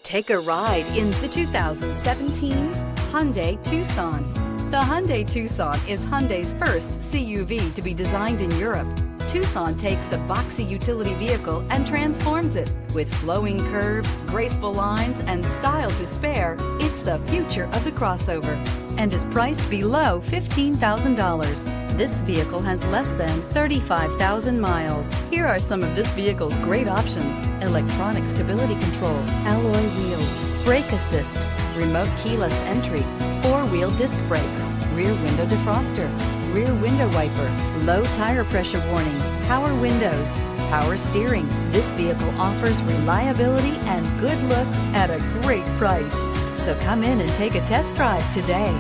Take a ride in the 2017 Hyundai Tucson. The Hyundai Tucson is Hyundai's first CUV to be designed in Europe. Tucson takes the boxy utility vehicle and transforms it. With flowing curves, graceful lines, and style to spare, it's the future of the crossover and is priced below $15,000. This vehicle has less than 35,000 miles. Here are some of this vehicle's great options: electronic stability control, alloy wheels, brake assist, remote keyless entry, four-wheel disc brakes, rear window defroster, rear window wiper, low tire pressure warning, power windows, power steering. This vehicle offers reliability and good looks at a great price. So come in and take a test drive today.